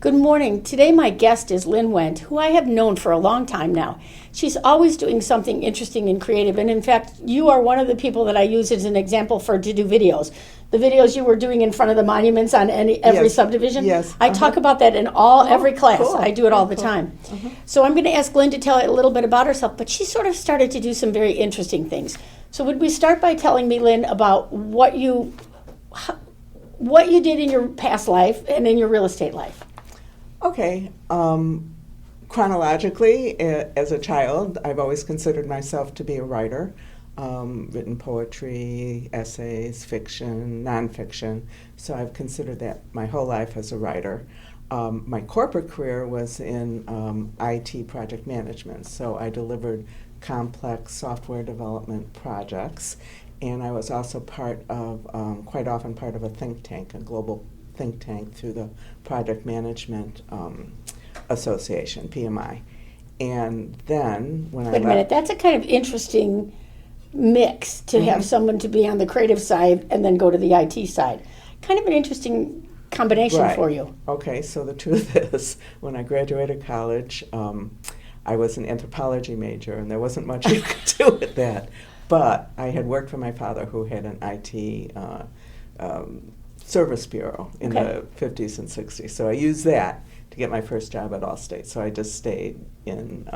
Good morning. Today my guest is Lynn Wendt, who I have known for a long time now. She's always doing something interesting and creative, and in fact, you are one of the people that I use as an example to do videos. The videos you were doing in front of the monuments on every subdivision. Yes. I talk about that in every class. Cool. I do it all the time. So I'm going to ask Lynn to tell a little bit about herself, but she sort of started to do some very interesting things. So would we start by telling me, Lynn, about what you did in your past life and in your real estate life? Okay. Chronologically, as a child, I've always considered myself to be a writer. Written poetry, essays, fiction, nonfiction. So I've considered that my whole life as a writer. My corporate career was in IT project management. So I delivered complex software development projects. And I was also quite often part of a think tank, a global think tank through the Project Management Association, PMI. And then when Wait a minute, that's a kind of interesting mix to have someone to be on the creative side and then go to the IT side. Kind of an interesting combination for you. Okay, so the truth is, when I graduated college, I was an anthropology major, and there wasn't much you could do with that. But I had worked for my father, who had an IT service bureau in the 50s and 60s. So I used that to get my first job at Allstate. So I just stayed in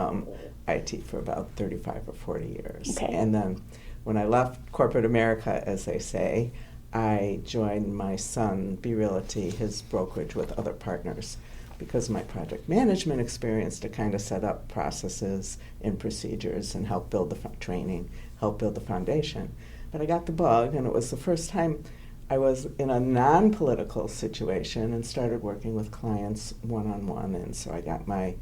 IT for about 35 or 40 years. Okay. And then when I left corporate America, as they say, I joined my son, B Realty, his brokerage with other partners, because of my project management experience, to kind of set up processes and procedures and help build the training, help build the foundation. But I got the bug, and it was the first time I was in a non-political situation and started working with clients one-on-one. And so I got my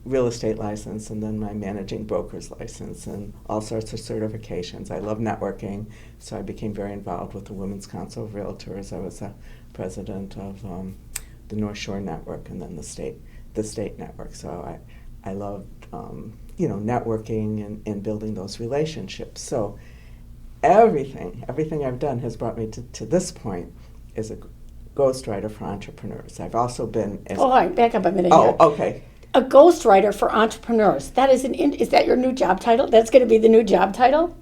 real estate license and then my managing broker's license and all sorts of certifications. I love networking, so I became very involved with the Women's Council of Realtors. I was a president of the North Shore Network and then the state network. So I loved networking and building those relationships. So everything I've done has brought me to this point as a ghostwriter for entrepreneurs. I've also been all right, back up a minute here. Okay. A ghostwriter for entrepreneurs. That is is that your new job title? That's going to be the new job title?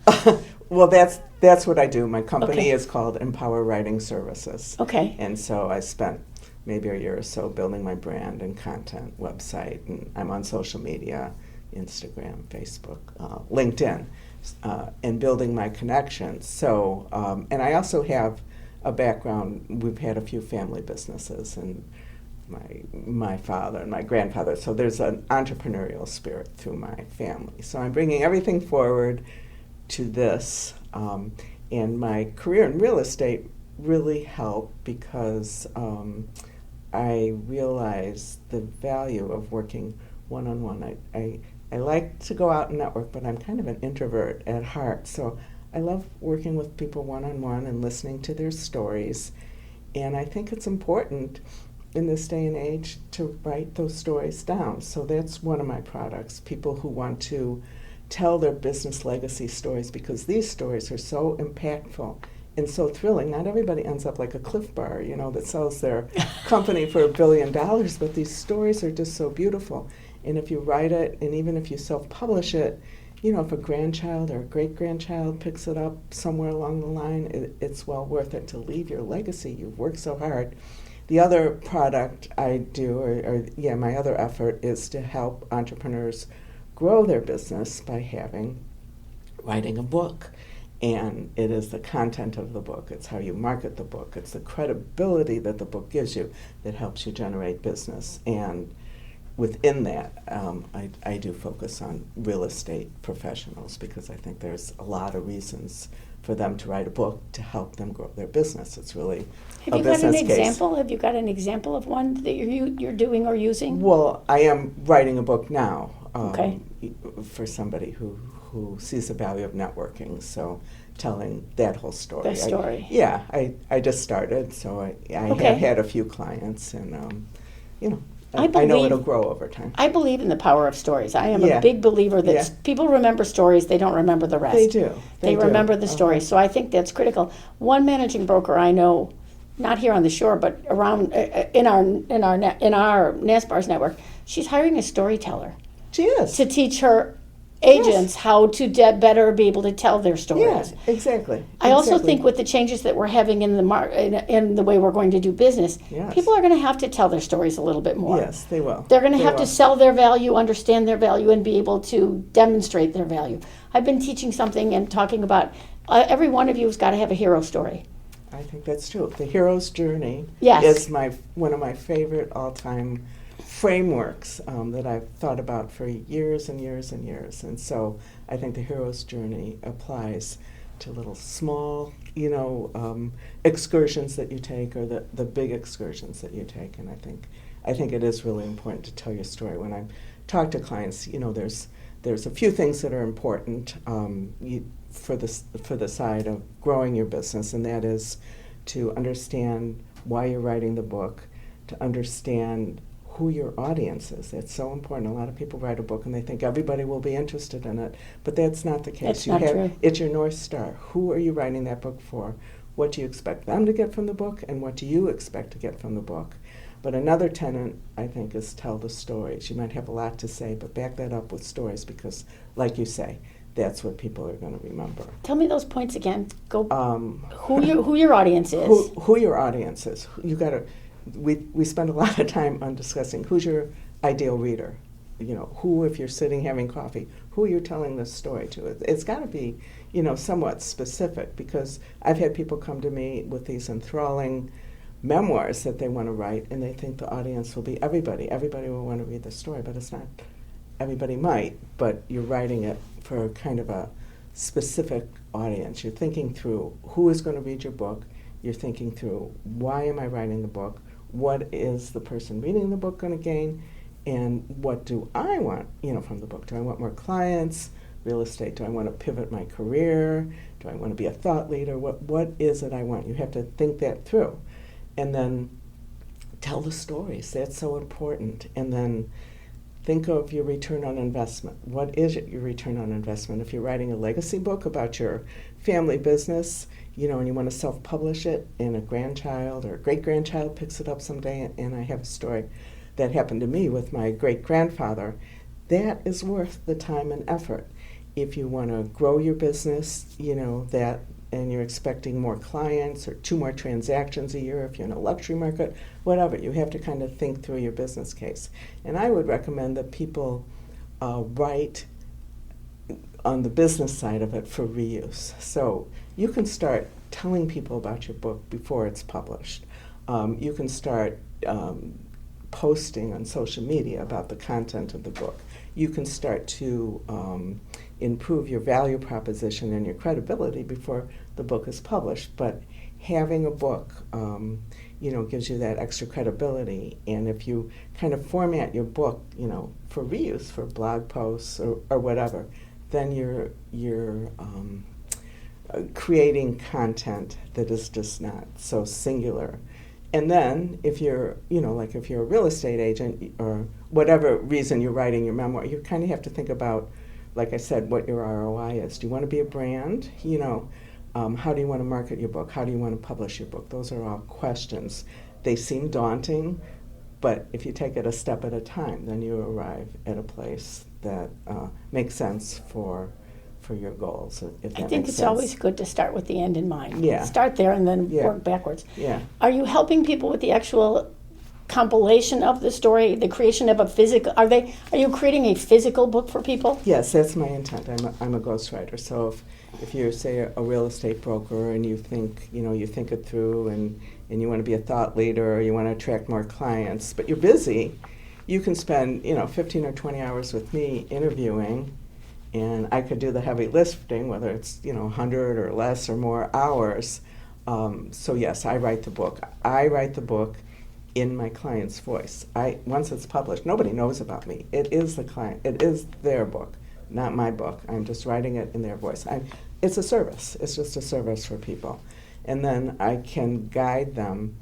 Well, that's what I do. My company Okay. is called Empower Writing Services. Okay. And so I spent maybe a year or so building my brand and content website, and I'm on social media, Instagram, Facebook, LinkedIn, and building my connections. So, and I also have a background. We've had a few family businesses, and my father and my grandfather. So there's an entrepreneurial spirit through my family. So I'm bringing everything forward to this, and my career in real estate really helped because I realized the value of working one-on-one. I like to go out and network, but I'm kind of an introvert at heart. So I love working with people one-on-one and listening to their stories. And I think it's important in this day and age to write those stories down. So that's one of my products, people who want to tell their business legacy stories, because these stories are so impactful and so thrilling. Not everybody ends up like a Cliff Bar, that sells their company for $1 billion, but these stories are just so beautiful. And if you write it, and even if you self-publish it, if a grandchild or a great-grandchild picks it up somewhere along the line, it's well worth it to leave your legacy. You've worked so hard. The other product I do, my other effort is to help entrepreneurs grow their business by writing a book. And it is the content of the book. It's how you market the book. It's the credibility that the book gives you that helps you generate business. And within that, I do focus on real estate professionals, because I think there's a lot of reasons for them to write a book to help them grow their business. It's really Have you got an example? Have you got an example of one that you're doing or using? Well, I am writing a book now for somebody who sees the value of networking. So telling that whole story. The story. I just started, so I have had a few clients, and I know it'll grow over time. I believe in the power of stories. I am a big believer that people remember stories, they don't remember the rest. They do. They remember the stories, so I think that's critical. One managing broker I know not here on the shore, but around in our NASBAR's network. She's hiring a storyteller. She is. To teach her agents how to better be able to tell their stories. Yeah, exactly. I also think with the changes that we're having in the in the way we're going to do business, people are going to have to tell their stories a little bit more. Yes, they will. They're going to have to sell their value, understand their value, and be able to demonstrate their value. I've been teaching something and talking about every one of you has got to have a hero story. I think that's true. The hero's journey Yes. is one of my favorite all-time frameworks that I've thought about for years and years and years. And so I think the hero's journey applies to little small, excursions that you take, or the big excursions that you take. And I think it is really important to tell your story. When I talk to clients, there's a few things that are important for the side of growing your business, and that is to understand why you're writing the book, to understand who your audience is. That's so important. A lot of people write a book and they think everybody will be interested in it, but that's not the case. That's not true. It's your North Star. Who are you writing that book for? What do you expect them to get from the book, and what do you expect to get from the book? But another tenet, I think, is tell the stories. You might have a lot to say, but back that up with stories, because, like you say, that's what people are going to remember. Tell me those points again. Go. Who your audience is. Who your audience is. You got to. We spend a lot of time on discussing who's your ideal reader. Who, if you're sitting having coffee, who you're telling this story to. It's got to be, somewhat specific, because I've had people come to me with these enthralling memoirs that they want to write, and they think the audience will be everybody. Everybody will want to read the story, but it's not. Everybody might, but you're writing it for kind of a specific audience. You're thinking through who is going to read your book. You're thinking through, why am I writing the book? What is the person reading the book going to gain? And what do I want, from the book? Do I want more clients, real estate? Do I want to pivot my career? Do I want to be a thought leader? What is it I want? You have to think that through. And then tell the stories. That's so important. And then think of your return on investment. What is your return on investment? If you're writing a legacy book about your family business, and you want to self-publish it, and a grandchild or a great-grandchild picks it up someday, and I have a story that happened to me with my great-grandfather, that is worth the time and effort. If you want to grow your business, and you're expecting more clients or 2 more transactions a year, if you're in a luxury market, whatever, you have to kind of think through your business case. And I would recommend that people write on the business side of it for reuse. So you can start telling people about your book before it's published. You can start posting on social media about the content of the book. You can start to improve your value proposition and your credibility before the book is published. But having a book, gives you that extra credibility. And if you kind of format your book, for reuse, for blog posts or whatever, then you're creating content that is just not so singular. And then if you're, if you're a real estate agent or whatever reason you're writing your memoir, you kind of have to think about, like I said, what your ROI is. Do you want to be a brand? How do you want to market your book? How do you want to publish your book? Those are all questions. They seem daunting, but if you take it a step at a time, then you arrive at a place that makes sense for your goals. If that I think makes it's sense. always good to start with the end in mind. Yeah. Start there and then Yeah. work backwards. Yeah. Are you helping people with the actual compilation of the story, the creation of a physical? Are you creating a physical book for people? Yes, that's my intent. I'm a ghostwriter. So if you're, say, a real estate broker and you think it through and you want to be a thought leader or you want to attract more clients, but you're busy, you can spend 15 or 20 hours with me interviewing, and I could do the heavy lifting, whether it's 100 or less or more hours. So yes, I write the book. I write the book in my client's voice. Once it's published, nobody knows about me. It is the client. It is their book, not my book. I'm just writing it in their voice. It's a service. It's just a service for people. And then I can guide them,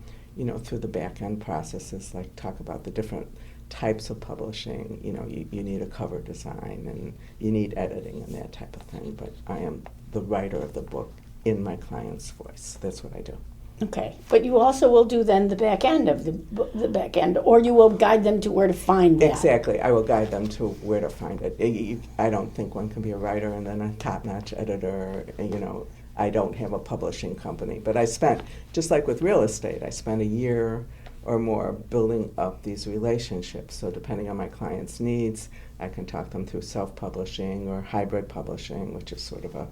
through the back-end processes, like talk about the different types of publishing. You need a cover design and you need editing and that type of thing. But I am the writer of the book in my client's voice. That's what I do. Okay, but you also will do then the back end of the back end, or you will guide them to where to find that. Exactly. I will guide them to where to find it. I don't think one can be a writer and then a top-notch editor. I don't have a publishing company. But I spent, just like with real estate, I spent a year or more building up these relationships. So depending on my clients' needs, I can talk them through self-publishing or hybrid publishing, which is sort of a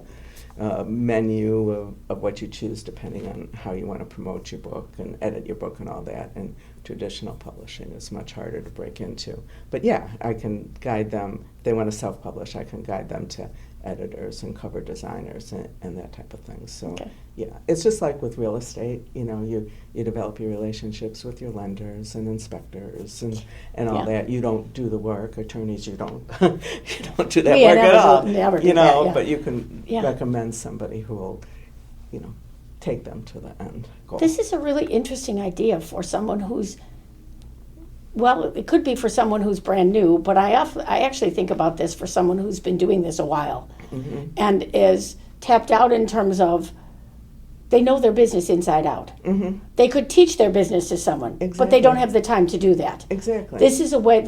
menu of what you choose depending on how you want to promote your book and edit your book and all that. And traditional publishing is much harder to break into. But yeah, I can guide them. If they want to self-publish, I can guide them to editors and cover designers and that type of thing. So Okay. yeah, it's just like with real estate. You develop your relationships with your lenders and inspectors and all Yeah. that. You don't do the work. Attorneys, you don't you don't do that We work at never all. never do that, yeah. But you can Yeah. recommend somebody who will, take them to the end goal. This is a really interesting idea for someone who's, well, it could be for someone who's brand new, but I actually think about this for someone who's been doing this a while Mhm. and is tapped out in terms of they know their business inside out. Mhm. They could teach their business to someone, but they Exactly. don't have the time to do that. Exactly. This is a way,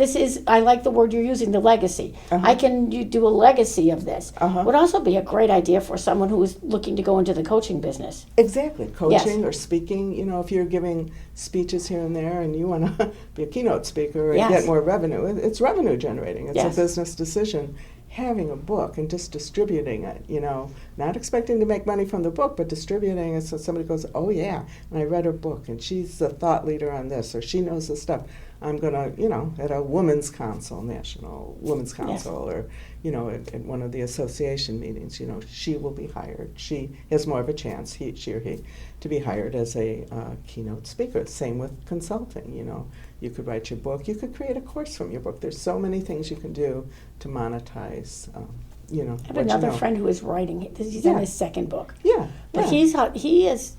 I like the word you're using, the legacy. Uh-huh. You do a legacy of this. Uh-huh. Would also be a great idea for someone who is looking to go into the coaching business. Exactly. Coaching Yes. or speaking, if you're giving speeches here and there and you want to be a keynote speaker and Yes. get more revenue, it's revenue generating. It's Yes. a business decision. Having a book and just distributing it, not expecting to make money from the book, but distributing it so somebody goes, oh yeah, and I read her book and she's a thought leader on this or she knows this stuff. I'm going to, at a women's council, National Women's Council, or, at one of the association meetings, she will be hired. She has more of a chance, she or he, to be hired as a keynote speaker. Same with consulting, You could write your book. You could create a course from your book. There's so many things you can do to monetize, I have what another you know. friend who is writing. He's Yeah. on his second book. Yeah. But yeah. he is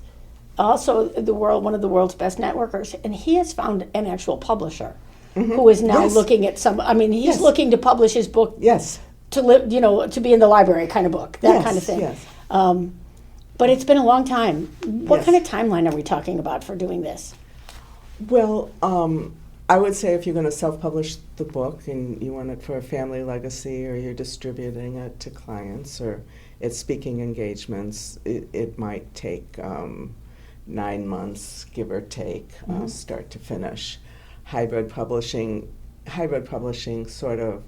also one of the world's best networkers, and he has found an actual publisher Mhm. who is now Yes. looking at he's Yes. looking to publish his book Yes. to live, to be in the library kind of book, that Yes, kind of thing. yes. But it's been a long time. What Yes. kind of timeline are we talking about for doing this? Well, I would say if you're going to self-publish the book and you want it for a family legacy or you're distributing it to clients or it's speaking engagements, it might take 9 months, give or take, start to finish. Hybrid publishing sort of,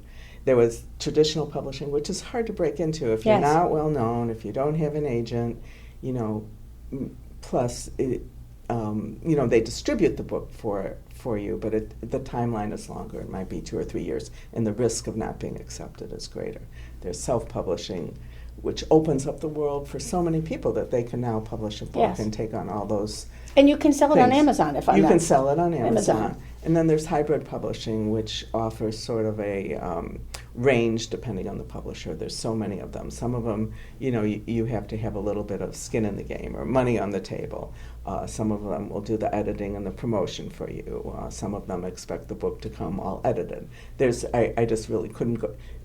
there was traditional publishing, which is hard to break into if you're Yes. not well known, if you don't have an agent, plus they distribute the book for you, but the timeline is longer. It might be 2 or 3 years, and the risk of not being accepted is greater. There's self-publishing, which opens up the world for so many people that they can now publish a book Yes. and take on all those And you can sell it on things. Amazon if I'm You not. can sell it on Amazon. Amazon. And then there's hybrid publishing, which offers sort of a range depending on the publisher. There's so many of them. Some of them, you have to have a little bit of skin in the game or money on the table. Some of them will do the editing and the promotion for you. Some of them expect the book to come all edited. I just really couldn't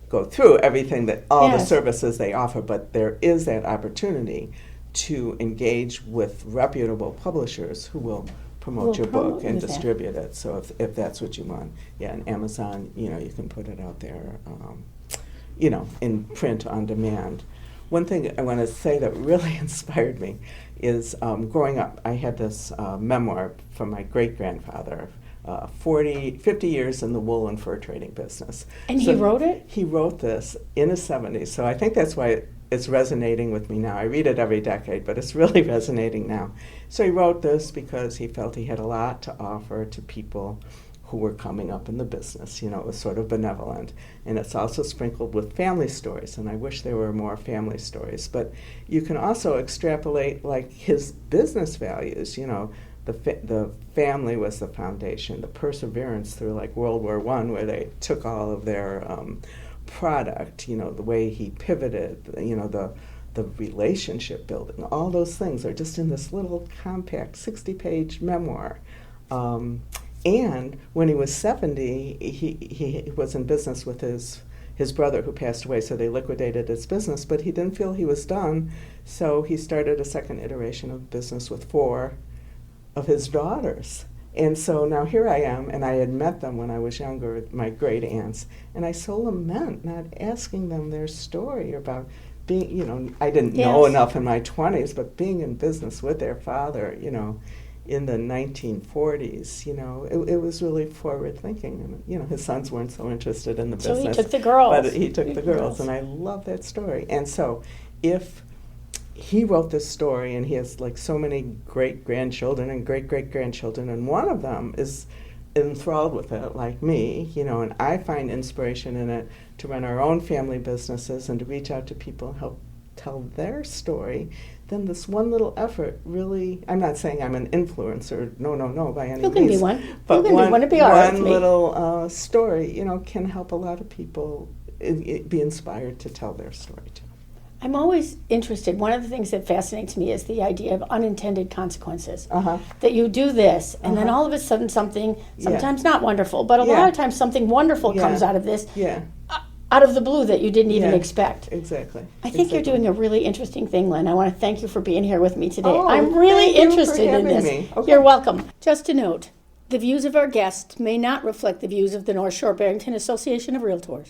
go through everything all the Yes. services they offer, but there is that opportunity to engage with reputable publishers who will promote Will your promote book and with that. distribute it. So if that's what you want, and Amazon, you can put it out there, in print on demand. One thing I want to say that really inspired me is growing up, I had this memoir from my great-grandfather, 50 years in the wool and fur trading business. And he wrote it? He wrote this in his 70s, so I think that's why it's resonating with me now. I read it every decade, but it's really resonating now. So he wrote this because he felt he had a lot to offer to people who were coming up in the business. It was sort of benevolent. And it's also sprinkled with family stories, and I wish there were more family stories. But you can also extrapolate, like, his business values. The family was the foundation, the perseverance through, like, World War I, where they took all of their product, the way he pivoted, the relationship building, all those things are just in this little compact 60-page memoir. And when he was 70, he was in business with his brother who passed away, so they liquidated his business, but he didn't feel he was done, so he started a second iteration of business with 4 of his daughters. And so now here I am, and I had met them when I was younger, my great aunts, and I so lament not asking them their story about being, I didn't know enough in my 20s, but being in business with their father, in the 1940s, it was really forward thinking. And, his sons weren't so interested in the business. So he took the girls. But he took the girls, and I love that story. And so if he wrote this story, and he has like so many great-grandchildren and great-great-grandchildren, and one of them is enthralled with it, like me, and I find inspiration in it to run our own family businesses and to reach out to people and help tell their story, then this one little effort really, I'm not saying I'm an influencer, no, by any means. You can be one. But you can be one to be all right with me. little story, can help a lot of people be inspired to tell their story too. I'm always interested. One of the things that fascinates me is the idea of unintended consequences. That you do this, and then all of a sudden something, sometimes not wonderful, but a lot of times something wonderful comes out of this, out of the blue that you didn't even expect. Exactly. I think you're doing a really interesting thing, Lynn. I want to thank you for being here with me today. Oh, I'm really thank you for interested in having this. me. Okay. You're welcome. Just a note, the views of our guests may not reflect the views of the North Shore-Barrington Association of Realtors.